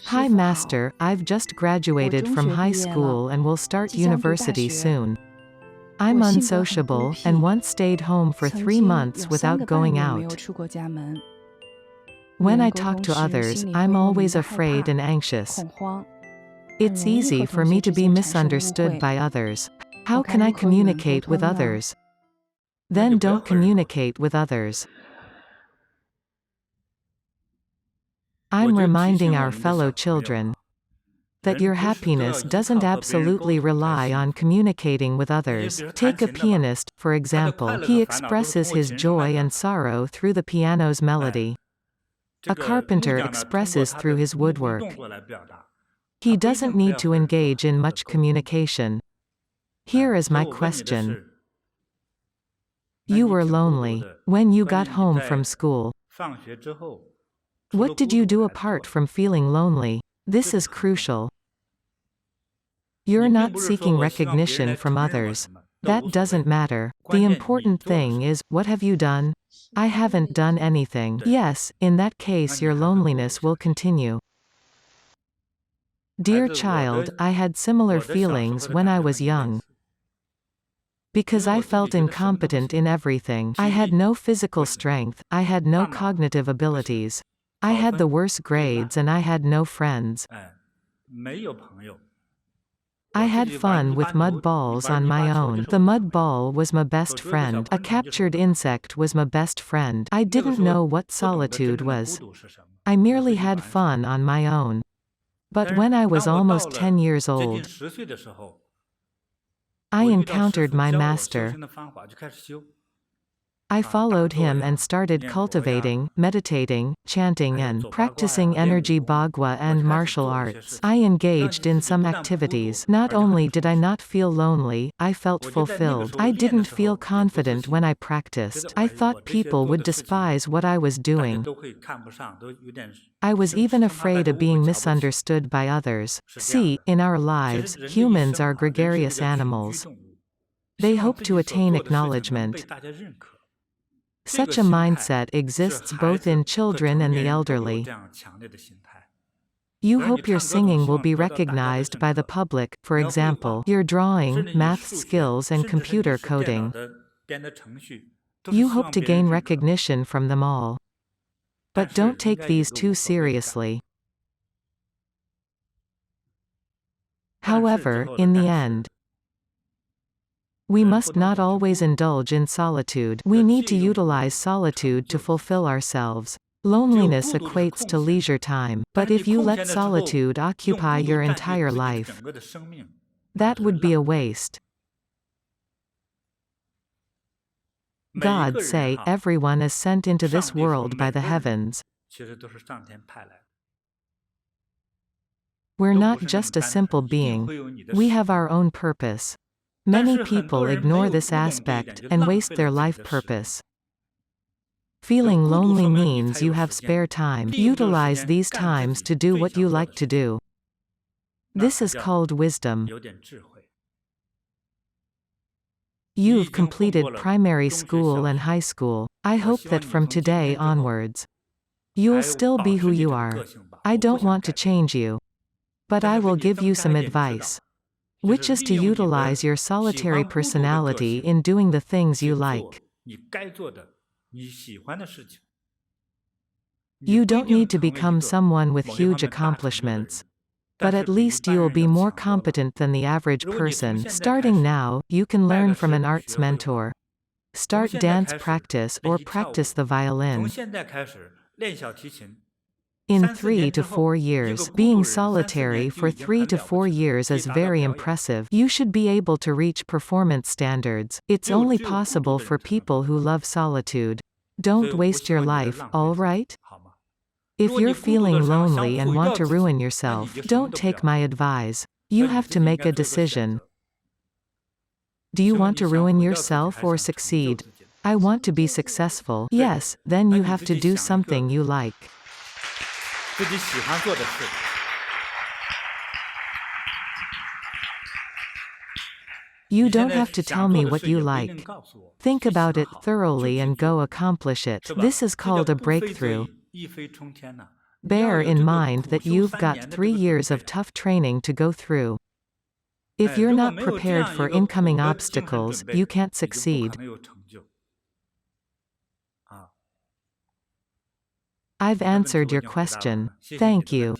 Hi Master, I've just graduated from high school and will start university soon. I'm unsociable, and once stayed home for 3 months without going out. When I talk to others, I'm always afraid and anxious. It's easy for me to be misunderstood by others. How can I communicate with others? Then don't communicate with others. I'm reminding our fellow children that your happiness doesn't absolutely rely on communicating with others. Take a pianist, for example. He expresses his joy and sorrow through the piano's melody. A carpenter expresses through his woodwork. He doesn't need to engage in much communication. Here is my question. You were lonely when you got home from school. What did you do apart from feeling lonely? This is crucial. You're not seeking recognition from others. That doesn't matter. The important thing is, what have you done? I haven't done anything. Yes, in that case your loneliness will continue. Dear child, I had similar feelings when I was young. Because I felt incompetent in everything. I had no physical strength, I had no cognitive abilities. I had the worst grades and I had no friends. I had fun with mud balls on my own. The mud ball was my best friend. A captured insect was my best friend. I didn't know what solitude was. I merely had fun on my own. But when I was almost 10 years old, I encountered my master. I followed him and started cultivating, meditating, chanting and practicing energy Bagua and martial arts. I engaged in some activities. Not only did I not feel lonely, I felt fulfilled. I didn't feel confident when I practiced. I thought people would despise what I was doing. I was even afraid of being misunderstood by others. See, in our lives, humans are gregarious animals. They hope to attain acknowledgement. Such a mindset exists both in children and the elderly. You hope your singing will be recognized by the public, for example, your drawing, math skills and computer coding. You hope to gain recognition from them all. But don't take these too seriously. However, in the end, we must not always indulge in solitude. We need to utilize solitude to fulfill ourselves. Loneliness equates to leisure time. But if you let solitude occupy your entire life, that would be a waste. God say, everyone is sent into this world by the heavens. We're not just a simple being. We have our own purpose. Many people ignore this aspect, and waste their life purpose. Feeling lonely means you have spare time. Utilize these times to do what you like to do. This is called wisdom. You've completed primary school and high school. I hope that from today onwards, you'll still be who you are. I don't want to change you. But I will give you some advice, which is to utilize your solitary personality in doing the things you like. You don't need to become someone with huge accomplishments, but at least you'll be more competent than the average person. Starting now, you can learn from an arts mentor. Start dance practice or practice the violin. In 3 to 4 years, being solitary for 3 to 4 years is very impressive. You should be able to reach performance standards. It's only possible for people who love solitude. Don't waste your life, alright? If you're feeling lonely and want to ruin yourself, don't take my advice. You have to make a decision. Do you want to ruin yourself or succeed? I want to be successful. Yes, then you have to do something you like. You don't have to tell me what you like. Think about it thoroughly and go accomplish it. This is called a breakthrough. Bear in mind that you've got 3 years of tough training to go through. If you're not prepared for incoming obstacles, you can't succeed. I've answered your question. Thank you.